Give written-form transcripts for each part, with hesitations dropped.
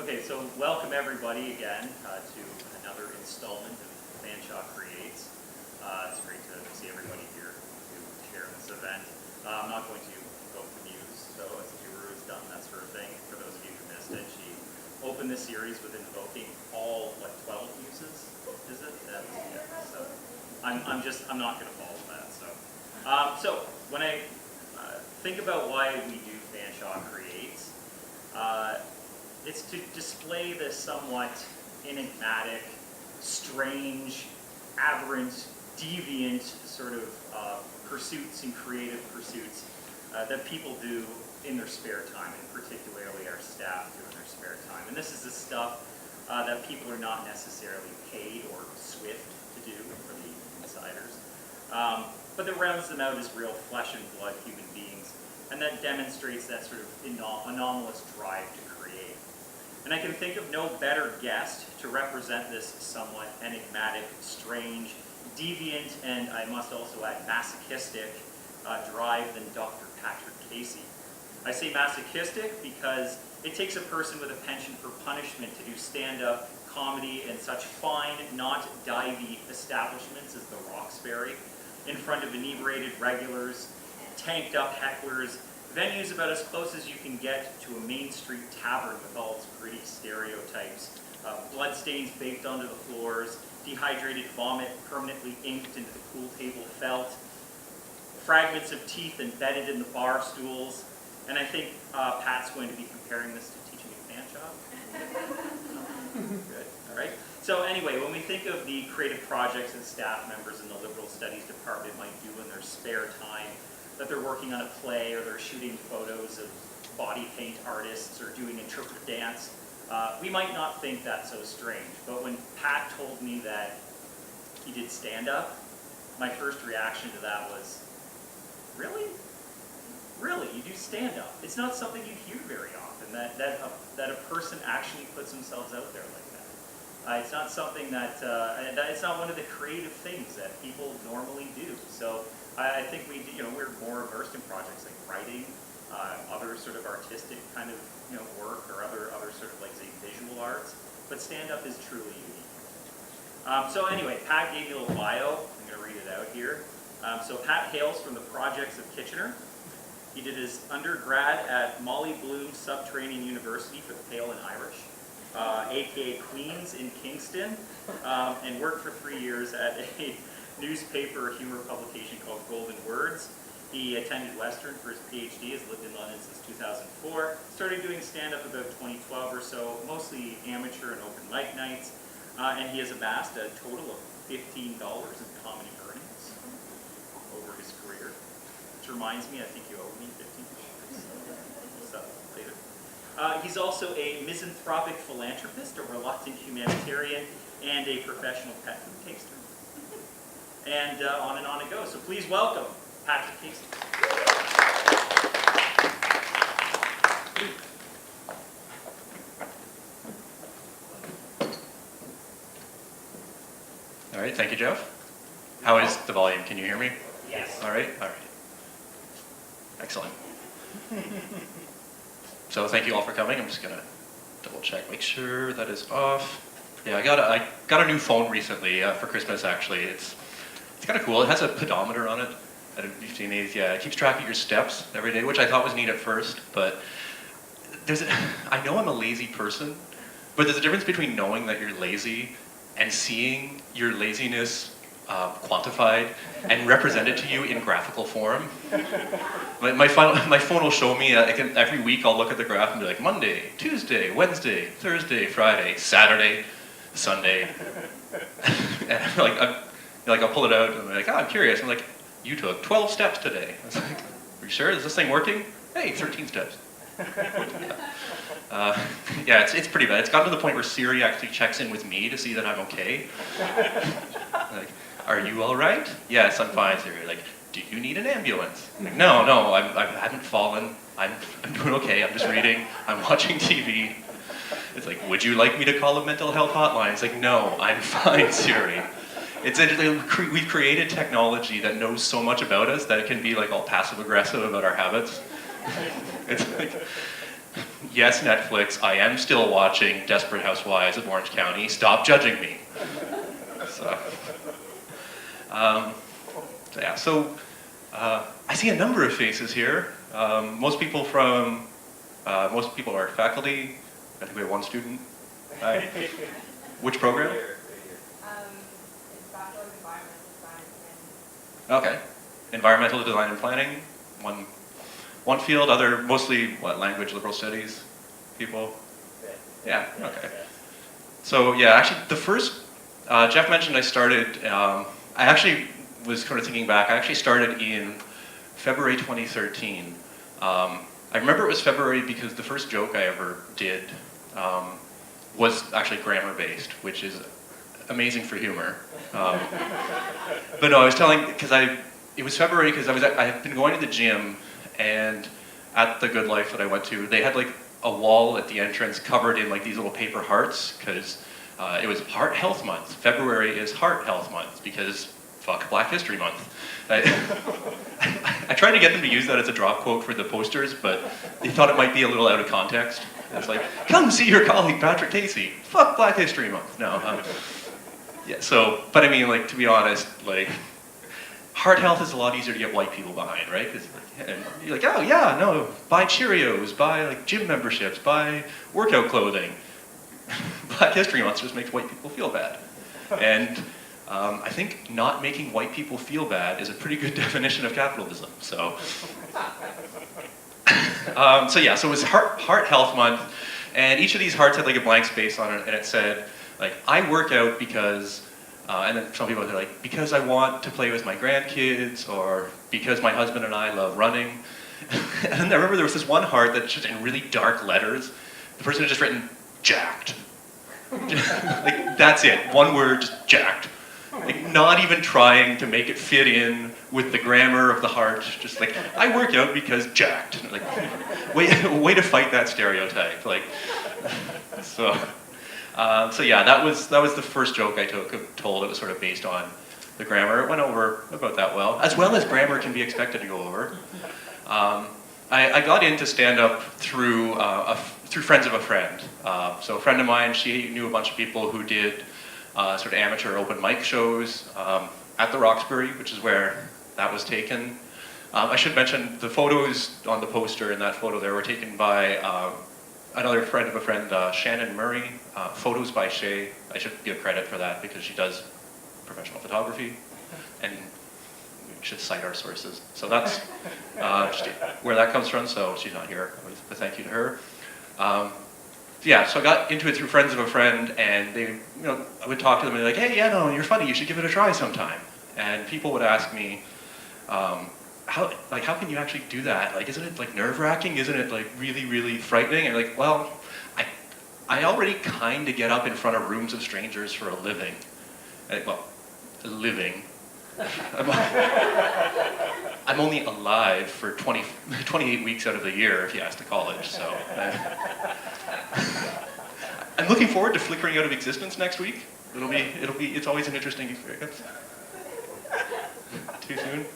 Okay, so welcome everybody again to another installment of Fanshawe Creates. It's great to see everybody here to share in this event. I'm not going to invoke the muse, so as Juru has done, that sort of thing. For those of you who missed it, she opened this series with invoking all, 12 muses, is it? Yeah, so I'm not going to follow that. So when I think about why we do Fanshawe Creates, it's to display the somewhat enigmatic, strange, aberrant, deviant sort of pursuits and creative pursuits that people do in their spare time, and particularly our staff do in their spare time. And this is the stuff that people are not necessarily paid or swift to do for the insiders. But that rounds them out as real flesh and blood human beings, and that demonstrates that sort of anomalous drive to create. And I can think of no better guest to represent this somewhat enigmatic, strange, deviant, and I must also add masochistic drive than Dr. Patrick Casey. I say masochistic because it takes a person with a penchant for punishment to do stand-up comedy in such fine, not divey establishments as the Roxbury, in front of inebriated regulars, tanked up hecklers, venues about as close as you can get to a Main Street tavern with all its gritty stereotypes, bloodstains baked onto the floors, dehydrated vomit permanently inked into the pool table felt, fragments of teeth embedded in the bar stools, and I think Pat's going to be comparing this to teaching at Fanshawe. Good, all right. So anyway, when we think of the creative projects that staff members in the Liberal Studies Department might do in their spare time, that they're working on a play or they're shooting photos of body paint artists or doing interpretive dance, we might not think that's so strange. But when Pat told me that he did stand-up, my first reaction to that was, really? Really, you do stand-up? It's not something you hear very often, that a person actually puts themselves out there like that. It's not something that, it's not one of the creative things that people normally do. So I think we're more immersed in projects like writing, other sort of artistic kind of work, or other sort of say visual arts. But stand-up is truly unique. So anyway, Pat gave me a little bio. I'm going to read it out here. So Pat hails from the projects of Kitchener. He did his undergrad at Molly Bloom Subterranean University for the Pale and Irish, aka Queens in Kingston, and worked for 3 years at a newspaper humor publication called Golden Words. He attended Western for his PhD, has lived in London since 2004, started doing stand-up about 2012 or so, mostly amateur and open mic nights, and he has amassed a total of $15 in comedy earnings over his career. Which reminds me, I think you owe me $15. So, later. He's also a misanthropic philanthropist, a reluctant humanitarian, and a professional pet food taster. And on it goes. So please welcome Patrick Casey. All right, thank you, Jeff. How is the volume? Can you hear me? Yes. All right. Excellent. So thank you all for coming. I'm just gonna double check, make sure that is off. Yeah, I got a new phone recently for Christmas. Actually, it's kind of cool. It has a pedometer on it. I don't know if you've seen these. Yeah, it keeps track of your steps every day, which I thought was neat at first. But I know I'm a lazy person, but there's a difference between knowing that you're lazy and seeing your laziness quantified and represented to you in graphical form. My phone will show me, every week I'll look at the graph and be like, Monday, Tuesday, Wednesday, Thursday, Friday, Saturday, Sunday. And I'll pull it out and I'm like, I'm curious. I'm like, you took 12 steps today. I was like, are you sure? Is this thing working? Hey, 13 steps. Yeah, it's pretty bad. It's gotten to the point where Siri actually checks in with me to see that I'm okay. Like, are you all right? Yes, I'm fine, Siri. Like, do you need an ambulance? Like, no, I haven't fallen. I'm doing okay. I'm just reading. I'm watching TV. It's like, would you like me to call a mental health hotline? It's like, no, I'm fine, Siri. It's interesting. We've created technology that knows so much about us that it can be like all passive aggressive about our habits. It's like, yes, Netflix, I am still watching Desperate Housewives of Orange County. Stop judging me. So, yeah, so I see a number of faces here. Most people are faculty. I think we have one student. Hi. Which program? It's Bachelor of Environmental Design Okay. Environmental design and planning. One field, other mostly what, language, liberal studies people? Yeah, okay. So yeah, actually the first, Jeff mentioned I started, I actually was kind of thinking back, I actually started in February 2013. I remember it was February because the first joke I ever did was actually grammar based, which is amazing for humor. But no, I was telling, because it was February because I had been going to the gym, and at the Good Life that I went to, they had like a wall at the entrance covered in like these little paper hearts, because it was Heart Health Month. February is Heart Health Month, because fuck Black History Month. I tried to get them to use that as a drop quote for the posters, but they thought it might be a little out of context. It's like, come see your colleague Patrick Casey. Fuck Black History Month. No. Yeah. So, but I mean, like, to be honest, like, heart health is a lot easier to get white people behind, right? And you're like, oh yeah, no, buy Cheerios, buy like gym memberships, buy workout clothing. Black History Month just makes white people feel bad. And I think not making white people feel bad is a pretty good definition of capitalism. So, so yeah, so it was Heart Health Month, and each of these hearts had like a blank space on it, and it said, like, I work out because, and then some people are like, because I want to play with my grandkids, or because my husband and I love running. And I remember there was this one heart that's just in really dark letters. The person had just written, jacked. Like, that's it, one word, just jacked. Like, not even trying to make it fit in with the grammar of the heart, just like, I work out because jacked. Like, way to fight that stereotype. Like, so yeah, that was the first joke I told. It was sort of based on the grammar. It went over about that well as grammar can be expected to go over. I got into stand-up through friends of a friend. So a friend of mine, she knew a bunch of people who did sort of amateur open mic shows at the Roxbury, which is where that was taken. I should mention the photos on the poster in that photo there were taken by another friend of a friend, Shannon Murray, Photos by Shay. I should give credit for that because she does professional photography, and we should cite our sources. So that's where that comes from, so she's not here, but thank you to her. Yeah, so I got into it through friends of a friend, and they, I would talk to them and they're like, hey, yeah, no, you're funny, you should give it a try sometime. And people would ask me, how can you actually do that? Like, isn't it like nerve-wracking? Isn't it like really, really frightening? And I'm like, well, I already kind of get up in front of rooms of strangers for a living. Well, a living. I'm only alive for 28 weeks out of the year if you ask the college, so. I'm looking forward to flickering out of existence next week. It's always an interesting experience. Too soon?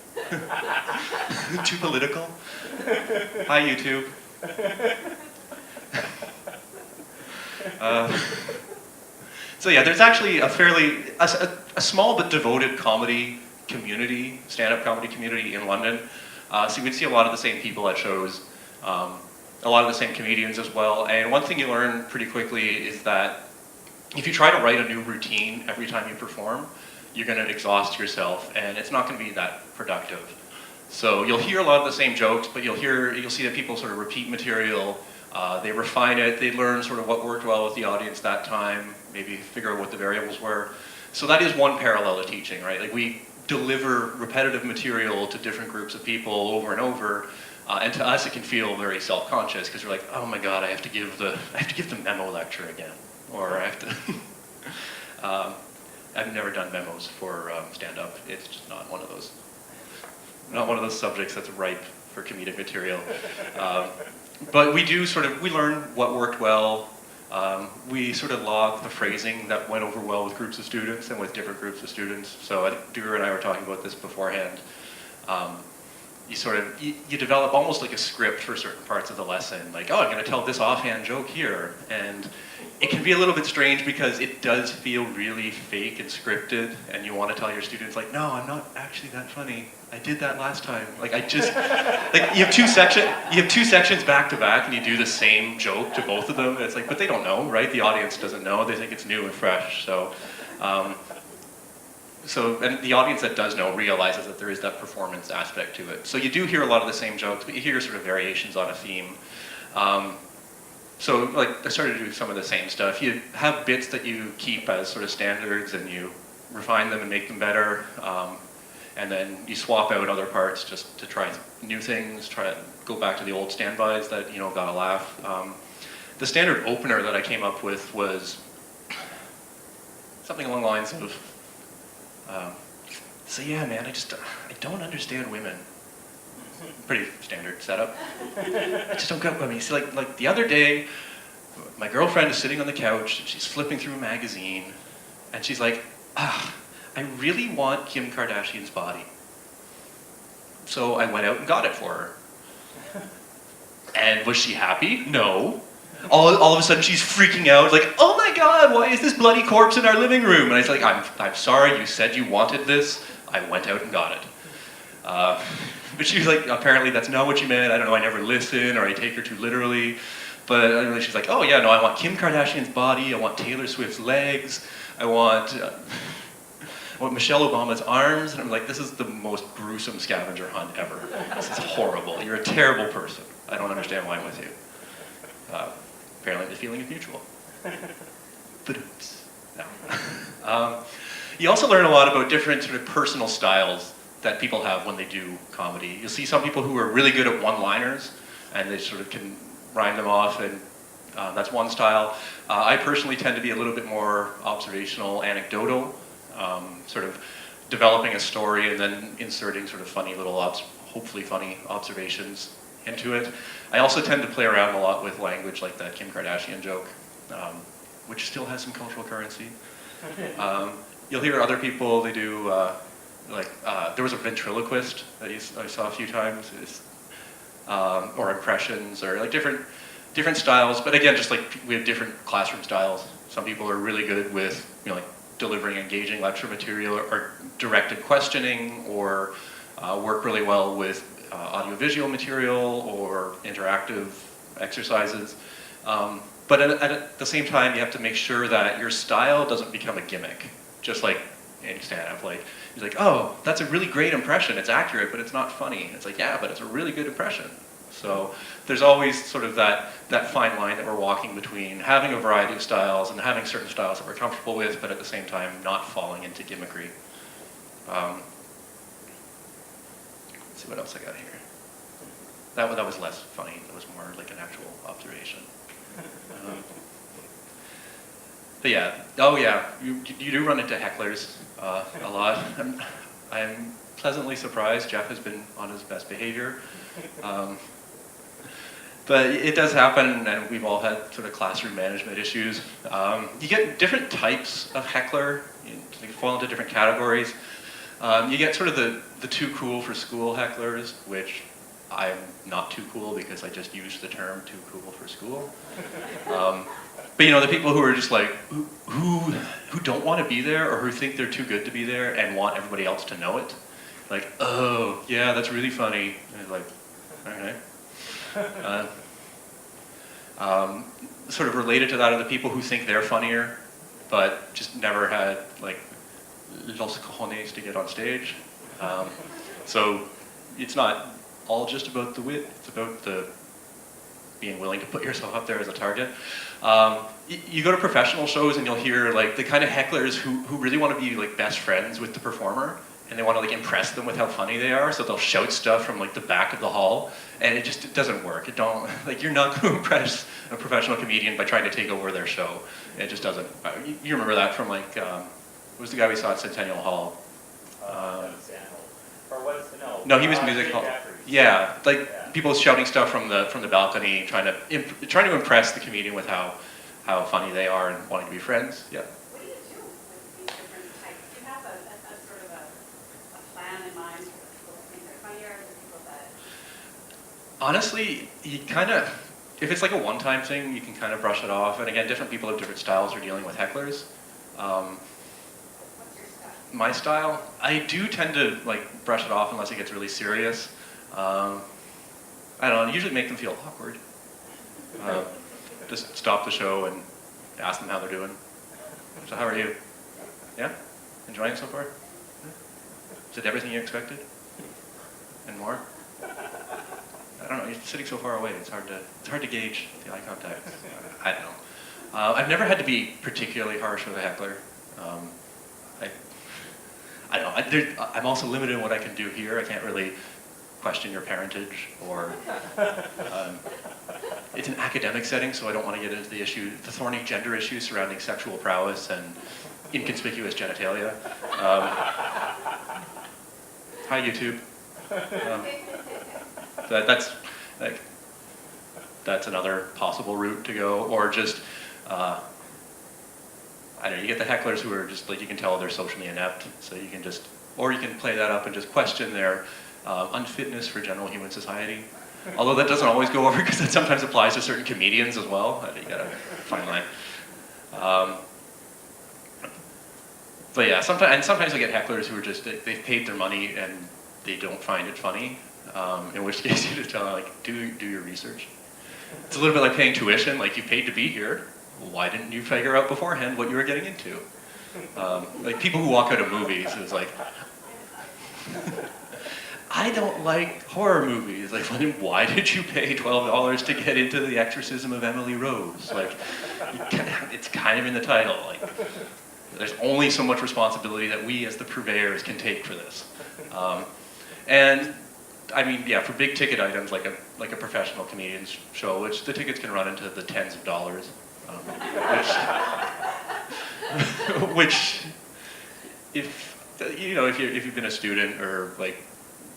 Too political? Hi, YouTube. So yeah, there's actually a small but devoted comedy community, stand-up comedy community in London. So you would see a lot of the same people at shows, a lot of the same comedians as well. And one thing you learn pretty quickly is that if you try to write a new routine every time you perform, you're going to exhaust yourself, and it's not going to be that productive. So you'll hear a lot of the same jokes, but you'll see that people sort of repeat material. They refine it. They learn sort of what worked well with the audience that time, maybe figure out what the variables were. So that is one parallel to teaching, right? Like, we deliver repetitive material to different groups of people over and over, and to us it can feel very self-conscious because we're like, oh my god, I have to give the memo lecture again, or I have to. I've never done memos for stand-up. It's just not one of those subjects that's ripe for comedic material. But we learn what worked well. We sort of log the phrasing that went over well with groups of students and with different groups of students. So I think Dura and I were talking about this beforehand. you develop almost like a script for certain parts of the lesson. Like, oh, I'm going to tell this offhand joke here. And it can be a little bit strange because it does feel really fake and scripted, and you want to tell your students, like, no, I'm not actually that funny. I did that last time. Like, like you have two sections back to back, and you do the same joke to both of them. And it's like, but they don't know, right? The audience doesn't know. They think it's new and fresh. So, and the audience that does know realizes that there is that performance aspect to it. So you do hear a lot of the same jokes, but you hear sort of variations on a theme. So like I started to do some of the same stuff. You have bits that you keep as sort of standards and you refine them and make them better. And then you swap out other parts just to try new things, try to go back to the old standbys that, you know, got a laugh. The standard opener that I came up with was something along the lines of, so yeah, man, I don't understand women. Pretty standard setup. I just don't get women. See, like the other day, my girlfriend is sitting on the couch, and she's flipping through a magazine, and she's like, I really want Kim Kardashian's body. So I went out and got it for her. And was she happy? No. All of a sudden she's freaking out, like, oh my God, why is this bloody corpse in our living room? And I was like, I'm sorry, you said you wanted this. I went out and got it. But she was like, apparently that's not what you meant. I don't know, I never listen, or I take her too literally. But she's like, oh yeah, no, I want Kim Kardashian's body, I want Taylor Swift's legs, I want Michelle Obama's arms. And I'm like, this is the most gruesome scavenger hunt ever. This is horrible. You're a terrible person. I don't understand why I'm with you. Apparently the feeling is mutual. But oops. No. You also learn a lot about different sort of personal styles that people have when they do comedy. You'll see some people who are really good at one-liners, and they sort of can rhyme them off, and that's one style. I personally tend to be a little bit more observational, anecdotal, sort of developing a story and then inserting sort of funny little, hopefully funny observations into it. I also tend to play around a lot with language, like that Kim Kardashian joke, which still has some cultural currency. You'll hear other people, they do, there was a ventriloquist that I saw a few times, or impressions, or like different styles. But again, just like we have different classroom styles. Some people are really good with, you know, like delivering engaging lecture material, or directed questioning, or work really well with audiovisual material or interactive exercises. But at the same time, you have to make sure that your style doesn't become a gimmick, just like any stand-up. Like, he's like, oh, that's a really great impression. It's accurate, but it's not funny. It's like, yeah, but it's a really good impression. So there's always sort of that fine line that we're walking between having a variety of styles and having certain styles that we're comfortable with, but at the same time not falling into gimmickry. Let's see what else I got here. That was less funny. That was more like an actual observation. But yeah, oh yeah, you do run into hecklers a lot. I'm pleasantly surprised. Jeff has been on his best behavior. But it does happen, and we've all had sort of classroom management issues. You get different types of heckler. They fall into different categories. You get sort of the too cool for school hecklers, which I'm not too cool because I just used the term too cool for school. But you know, the people who are just like, who don't want to be there, or who think they're too good to be there and want everybody else to know it. Like, oh, yeah, that's really funny. And it's like, all right. Sort of related to that are the people who think they're funnier, but just never had, like, los cojones to get on stage. So it's not all just about the wit, it's about the being willing to put yourself up there as a target. You go to professional shows and you'll hear like the kind of hecklers who really want to be like best friends with the performer, and they want to like impress them with how funny they are, so they'll shout stuff from like the back of the hall, and it doesn't work. It don't, like, you're not going to impress a professional comedian by trying to take over their show. It just doesn't. You remember that from like, what was the guy we saw at Centennial Hall? No, he was music hall. Yeah, like people shouting stuff from the balcony, trying to impress the comedian with how funny they are and wanting to be friends. Yeah. What do you do with these different types? Do you have a sort of a plan in mind for the people who think they're funnier, the people that Honestly, you kind of, if it's like a one-time thing, you can kind of brush it off. And again, different people have different styles for dealing with hecklers. What's your style? My style, I do tend to like brush it off unless it gets really serious. I don't know, usually make them feel awkward. Just stop the show and ask them how they're doing. So how are you? Yeah? Enjoying it so far? Is it everything you expected? And more? I don't know, you're sitting so far away, it's hard to gauge the eye contact. I don't know. I've never had to be particularly harsh with a heckler. I don't know, I'm also limited in what I can do here. I can't really question your parentage or, it's an academic setting, so I don't want to get into the thorny gender issues surrounding sexual prowess and inconspicuous genitalia. Hi, YouTube. That's another possible route to go, or just, I don't know, you get the hecklers who are just, like, you can tell they're socially inept, so you can just, or you can play that up and just question their unfitness for general human society. Although that doesn't always go over, because that sometimes applies to certain comedians as well. You gotta find line. But yeah, sometimes I get hecklers who are just, they've paid their money and they don't find it funny. In which case you just tell them, like, do your research. It's a little bit like paying tuition, like you paid to be here. Why didn't you figure out beforehand what you were getting into? Like people who walk out of movies, it's like, I don't like horror movies. Like, why did you pay $12 to get into The Exorcism of Emily Rose? Like, it's kind of in the title. Like, there's only so much responsibility that we as the purveyors can take for this. And I mean, yeah, for big ticket items like a professional comedian's show, which the tickets can run into the tens of dollars, which if you've been a student or like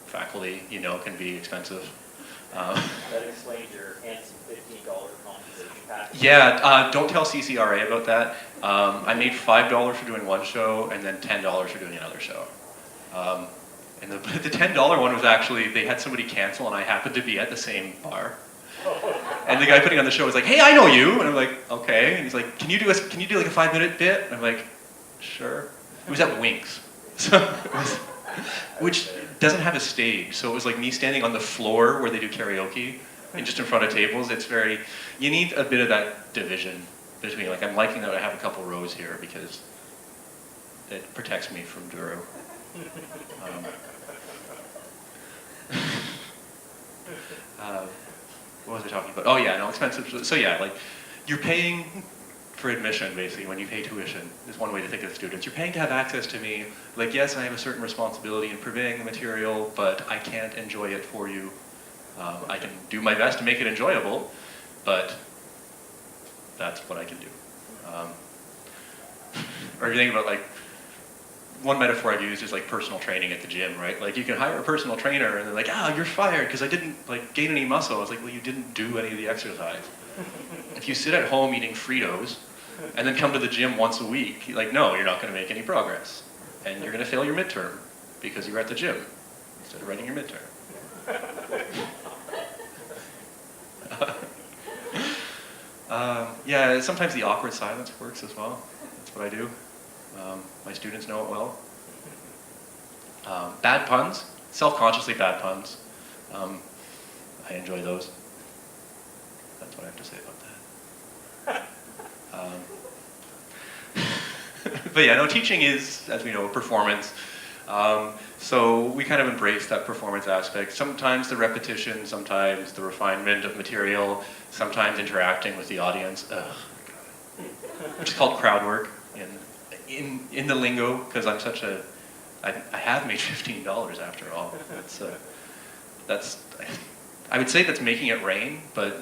faculty, can be expensive. That explains your handsome $15 compensation package. Yeah, don't tell CCRA about that. I made $5 for doing one show and then $10 for doing another show. And the $10 one was actually, they had somebody cancel and I happened to be at the same bar. And the guy putting on the show was like, hey, I know you. And I'm like, okay. And he's like, can you do like a 5-minute bit? And I'm like, sure. It was at Winks. So which doesn't have a stage. So it was like me standing on the floor where they do karaoke and just in front of tables. It's you need a bit of that division between, like, I'm liking that I have a couple rows here because it protects me from Duro. What was I talking about? Oh yeah, no, expensive. So yeah, like, you're paying for admission, basically, when you pay tuition, is one way to think of students. You're paying to have access to me. Like, yes, I have a certain responsibility in purveying the material, but I can't enjoy it for you. I can do my best to make it enjoyable, but that's what I can do. Or if you think about, like, one metaphor I've used is like personal training at the gym, right? Like, you can hire a personal trainer and they're like, you're fired because I didn't like gain any muscle. I was like, well, you didn't do any of the exercise. If you sit at home eating Fritos and then come to the gym once a week, like, no, you're not going to make any progress. And you're going to fail your midterm because you were at the gym instead of writing your midterm. Yeah, sometimes the awkward silence works as well. That's what I do. My students know it well. Bad puns, self-consciously bad puns. I enjoy those. That's what I have to say about that. But yeah, no, teaching is, as we know, a performance. So we kind of embrace that performance aspect. Sometimes the repetition, sometimes the refinement of material, sometimes interacting with the audience, which is called crowd work in the lingo, because I'm such a, I have made $15 after all. I would say that's making it rain, but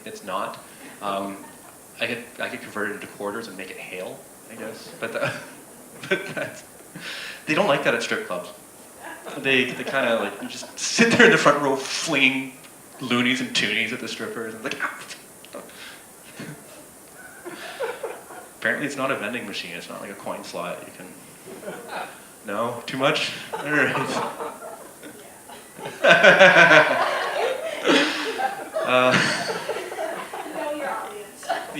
it's not. I could convert it into quarters and make it hail, I guess. But they don't like that at strip clubs. They kind of like, you just sit there in the front row flinging loonies and toonies at the strippers and like, Apparently it's not a vending machine, it's not like a coin slot. You can, no? Too much? All right.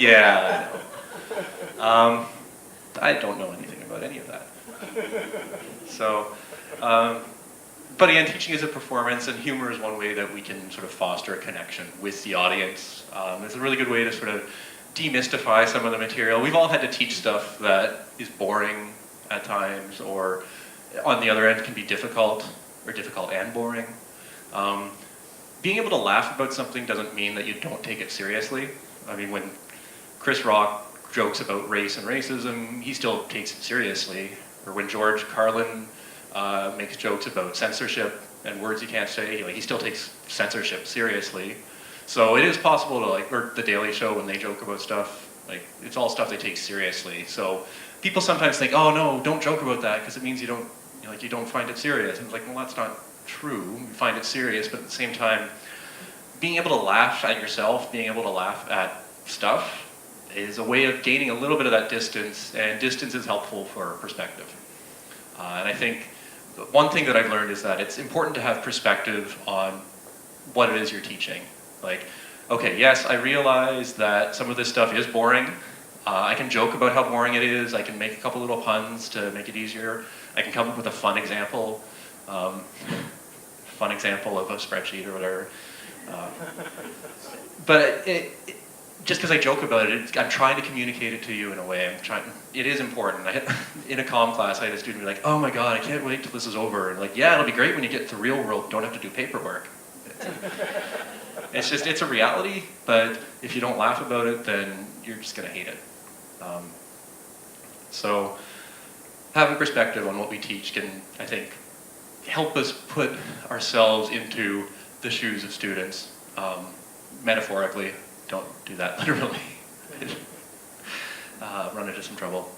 Yeah, I know. I don't know anything about any of that. So, but again, teaching is a performance, and humor is one way that we can sort of foster a connection with the audience. It's a really good way to sort of demystify some of the material. We've all had to teach stuff that is boring at times, or on the other end can be difficult, or difficult and boring. Being able to laugh about something doesn't mean that you don't take it seriously. I mean, when Chris Rock jokes about race and racism, he still takes it seriously. Or when George Carlin makes jokes about censorship and words you can't say, like, he still takes censorship seriously. So it is possible to, like, or The Daily Show, when they joke about stuff, like, it's all stuff they take seriously. So people sometimes think, oh no, don't joke about that because it means you don't, you don't find it serious. And it's like, well, that's not true. You find it serious, but at the same time, being able to laugh at yourself, being able to laugh at stuff, is a way of gaining a little bit of that distance, and distance is helpful for perspective. And I think one thing that I've learned is that it's important to have perspective on what it is you're teaching. Like, okay, yes, I realize that some of this stuff is boring. I can joke about how boring it is. I can make a couple little puns to make it easier. I can come up with a fun example of a spreadsheet or whatever. But just because I joke about it, I'm trying to communicate it to you in a way. It is important. In a comm class, I had a student be like, oh my God, I can't wait till this is over. And like, yeah, it'll be great when you get to the real world, don't have to do paperwork. It's a reality, but if you don't laugh about it, then you're just gonna hate it. So having perspective on what we teach can, I think, help us put ourselves into the shoes of students, metaphorically. Don't do that literally. Run into some trouble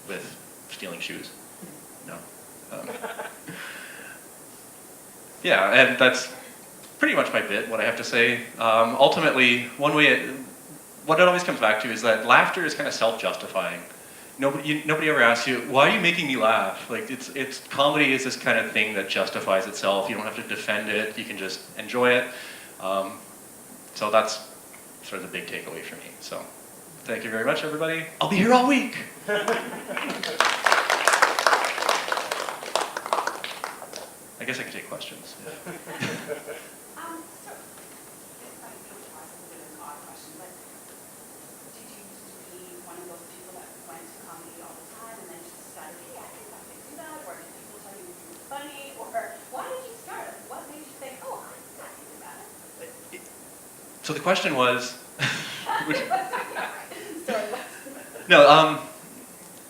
with stealing shoes. No. Yeah, and that's pretty much my bit, what I have to say. Ultimately, what it always comes back to is that laughter is kind of self-justifying. Nobody ever asks you, why are you making me laugh? Like, comedy is this kind of thing that justifies itself. You don't have to defend it, you can just enjoy it. So that's sort of the big takeaway for me. So, thank you very much, everybody. I'll be here all week. I guess I can take questions. So, if I don't ask a bit of an odd question, but did you used to be one of those people that went to comedy all the time and then just decided, hey, I think I can do that? Or did people tell you you were funny? Or why did you start? What made you think, oh, I think I can do that? So the question was, Sorry.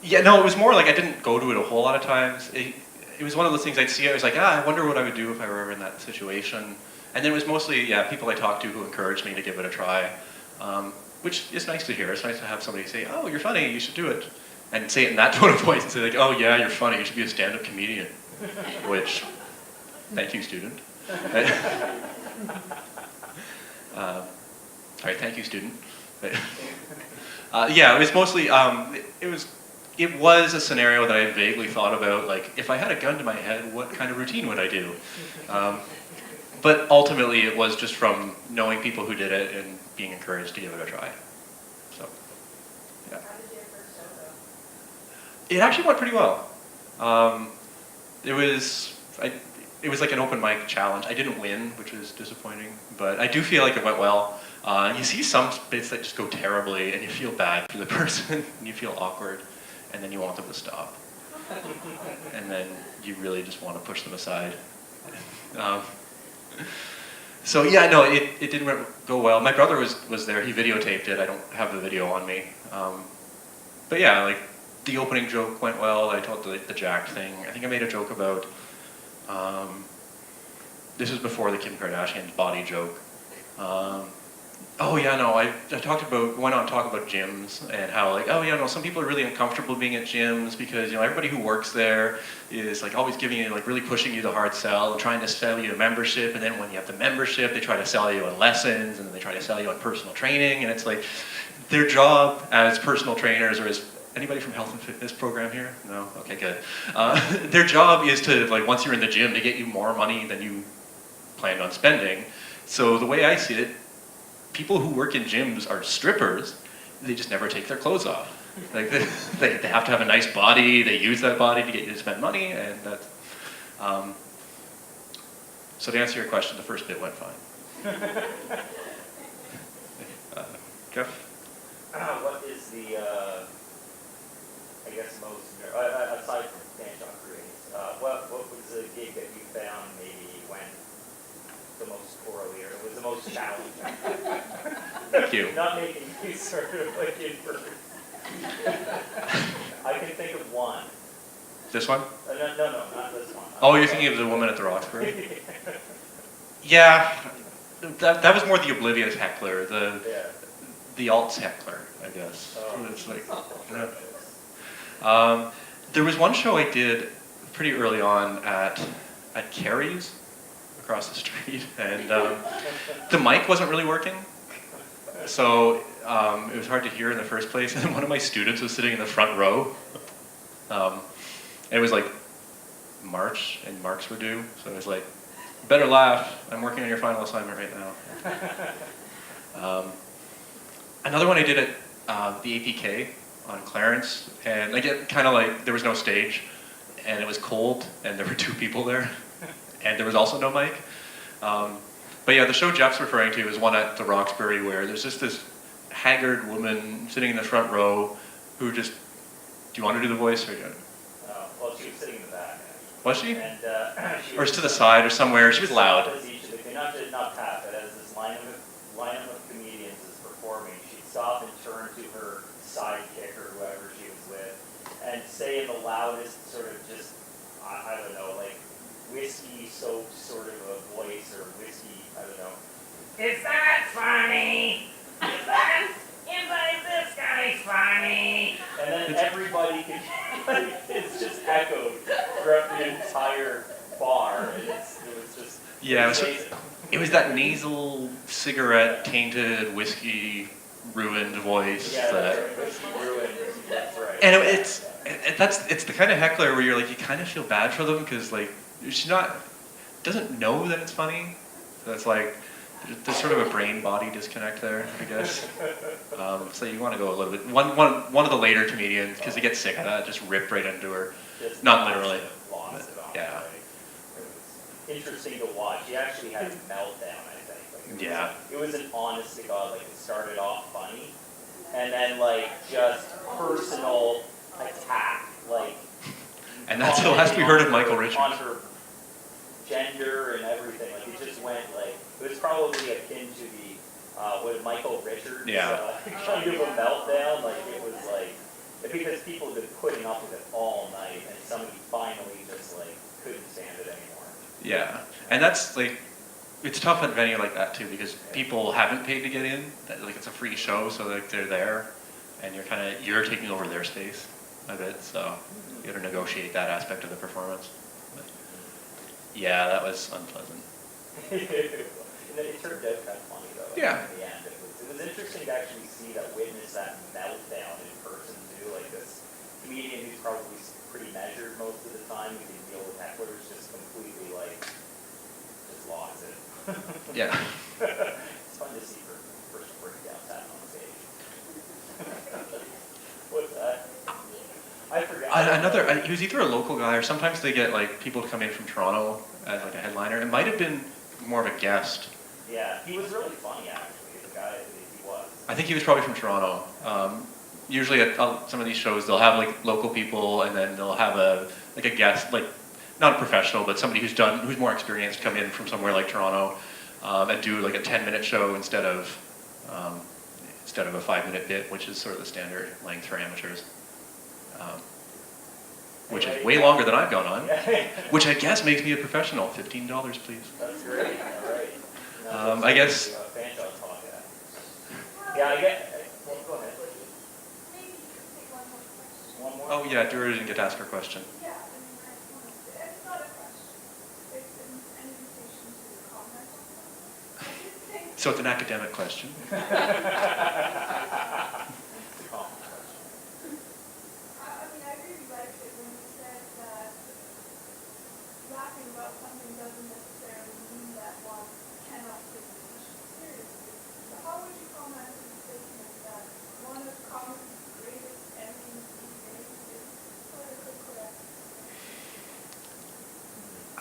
Yeah, no, it was more like I didn't go to it a whole lot of times. It was one of those things I'd see, I was like, I wonder what I would do if I were ever in that situation. And then it was mostly, people I talked to who encouraged me to give it a try, which is nice to hear. It's nice to have somebody say, oh, you're funny, you should do it. And say it in that tone of voice and say like, oh yeah, you're funny, you should be a stand-up comedian. Which, thank you, student. All right, thank you, student. Yeah, it was mostly, it was a scenario that I had vaguely thought about, like, if I had a gun to my head, what kind of routine would I do? But ultimately, it was just from knowing people who did it and being encouraged to give it a try. So, yeah. How did your first show go? It actually went pretty well. It was like an open mic challenge. I didn't win, which was disappointing, but I do feel like it went well. You see some bits that just go terribly, and you feel bad for the person, and you feel awkward, and then you want them to stop. And then you really just want to push them aside. So yeah, no, it didn't go well. My brother was there, he videotaped it. I don't have the video on me. But yeah, like, the opening joke went well. I told the Jack thing. I think I made a joke about, this was before the Kim Kardashian body joke. Oh yeah, no, I went on to talk about gyms and how, like, oh yeah, no, some people are really uncomfortable being at gyms because, everybody who works there is like always giving you, like, really pushing you the hard sell and trying to sell you a membership, and then when you have the membership, they try to sell you on lessons, and then they try to sell you on personal training, and it's like, their job as personal trainers, or as, anybody from health and fitness program here? No? Okay, good. Their job is to, like, once you're in the gym, to get you more money than you planned on spending. So the way I see it, people who work in gyms are strippers, they just never take their clothes off. Like they have to have a nice body. They use that body to get you to spend money, and that's. So to answer your question, the first bit went fine. Jeff? What is the, I guess most, aside from Fanshawe Creates, what was the gig that you found maybe went the most poorly or was the most challenging? Thank you. Not making you sort of like invert. I can think of one. This one? No, not this one. Oh, you're thinking of the woman at the Roxbury? Yeah, that was more the oblivious heckler, Yeah. the alts heckler, I guess. Oh. It's like, yeah. There was one show I did pretty early on at Carrie's across the street, and the mic wasn't really working, so it was hard to hear in the first place. And one of my students was sitting in the front row. And it was like March, and marks were due, so it was like, better laugh, I'm working on your final assignment right now. Another one I did at the APK on Clarence, and again, kind of like, there was no stage, and it was cold, and there were 2 people there, and there was also no mic. But yeah, the show Jeff's referring to is one at the Roxbury where there's just this haggard woman sitting in the front row who just, do you want to do the voice or you? Well, she was sitting in the back. Was she? And, she Or was to the side or somewhere, she was loud. Not Pat, but as this lineup of comedians is performing, she'd stop and turn to her sidekick or whoever she was with, and say in the loudest sort of just, I don't know, like whiskey-soaked sort of a voice or whiskey, I don't know. Is that funny? Is this guy's funny? And then everybody can, it's just echoed throughout the entire bar, and it was just, Yeah, amazing. it was that nasal, cigarette-tainted, whiskey-ruined voice. Yeah, that, that's right. Whiskey ruined. That's right. and it's the kind of heckler where you're like, you kind of feel bad for them because like she's doesn't know that it's funny. So it's like there's sort of a brain-body disconnect there, I guess. So you want to go a little bit. One of the later comedians, because they get sick of that, just ripped right into her. Just Not literally. Lost it on. Yeah. Like, it was interesting to watch. He actually had a meltdown, I think. Like, Yeah. It was an honest to God, like it started off funny, and then like just personal attack, like. And that's the last we heard of Michael Richards. On her gender and everything, like it just went like, it was probably akin to the, what Michael Richards, Yeah. kind of a meltdown, like it was like, because people had been putting up with it all night, and somebody finally just like couldn't stand it anymore. Yeah, and that's like, it's tough at a venue like that too because people haven't paid to get in. Like it's a free show, so like they're there, and you're taking over their space a bit. So you got to negotiate that aspect of the performance. But yeah, that was unpleasant. And it turned out kind of funny though. Yeah. In the end, it was interesting to actually see that, witness that meltdown in person too. Like this comedian who's probably pretty measured most of the time, who can deal with hecklers, just completely like just lost it. Yeah. It's fun to see for first breakdowns happen on stage. What's that? I forgot. He was either a local guy or sometimes they get like people to come in from Toronto as like a headliner. It might have been more of a guest. Yeah, he was really funny actually. The guy that he was. I think he was probably from Toronto. Usually at some of these shows, they'll have like local people, and then they'll have a guest, like not a professional, but somebody who's more experienced, come in from somewhere like Toronto, and do like a 10-minute show instead of a 5-minute bit, which is sort of the standard length for amateurs. Which is way longer than I've gone on, which I guess makes me a professional. $15, please. That's great. All right. No, I guess. Fanshawe talk, yeah, I get. Well, go ahead. Maybe you could take one more question. One more. Oh yeah, Dura didn't get to ask her question. Yeah, I mean, it's not a question. It's an invitation to comment on something. I did think So it's an academic question. I mean, I really liked it when you said that laughing about something doesn't necessarily mean that one cannot take the issue seriously. So how would you comment on the statement that one of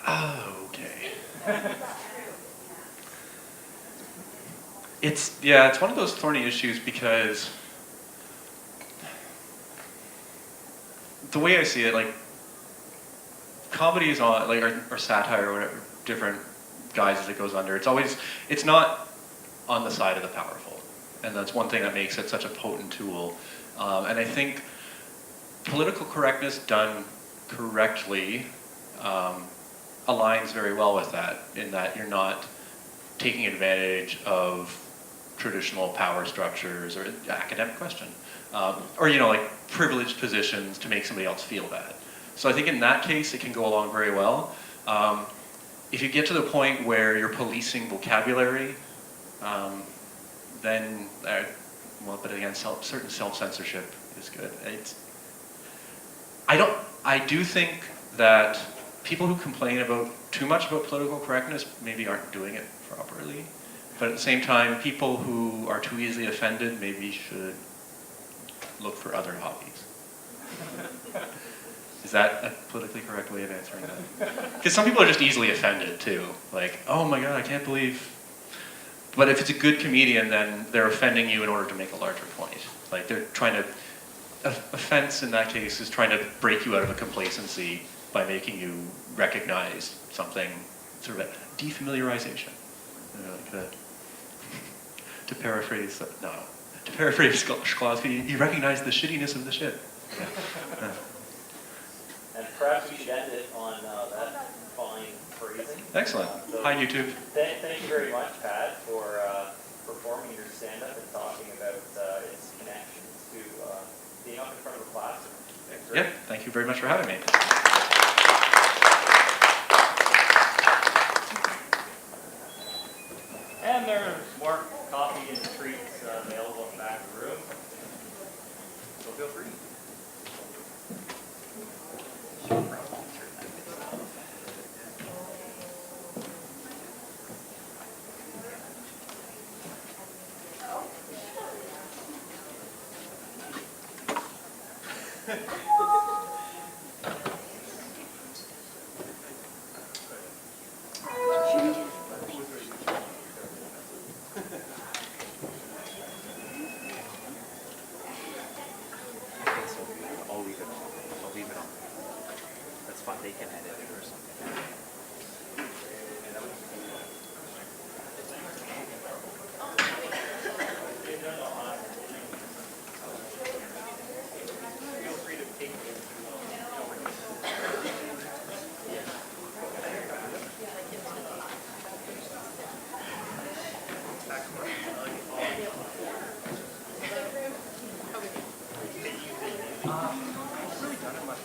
Okay. It's one of those thorny issues because the way I see it, like comedy is on, like, or satire or whatever, different guises it goes under. It's not on the side of the powerful, and that's one thing that makes it such a potent tool. And I think political correctness done correctly aligns very well with that, in that you're not taking advantage of traditional power structures or academic question, or like privileged positions to make somebody else feel bad. So I think in that case it can go along very well. If you get to the point where you're policing vocabulary, then but again, certain self-censorship is good. I do think that people who complain too much about political correctness maybe aren't doing it properly. But at the same time, people who are too easily offended maybe should look for other hobbies. Is that a politically correct way of answering that? Because some people are just easily offended too. Like, oh my God, I can't believe. But if it's a good comedian, then they're offending you in order to make a larger point. Like they're trying to, offense in that case is trying to break you out of a complacency by making you recognize something, sort of a defamiliarization. Like that. To paraphrase Shklovsky, you recognize the shittiness of the shit. Yeah. And perhaps we should end it on that fine phrasing. Excellent. So Hi, YouTube. Thank you very much, Pat, for performing your stand-up and talking about its connections to being up in front of a classroom. Yeah, thank you very much for having me. And there's more coffee and treats available in the back of the room. So feel free. I'll leave it on. That's fine, they can edit it or something. Really done it much.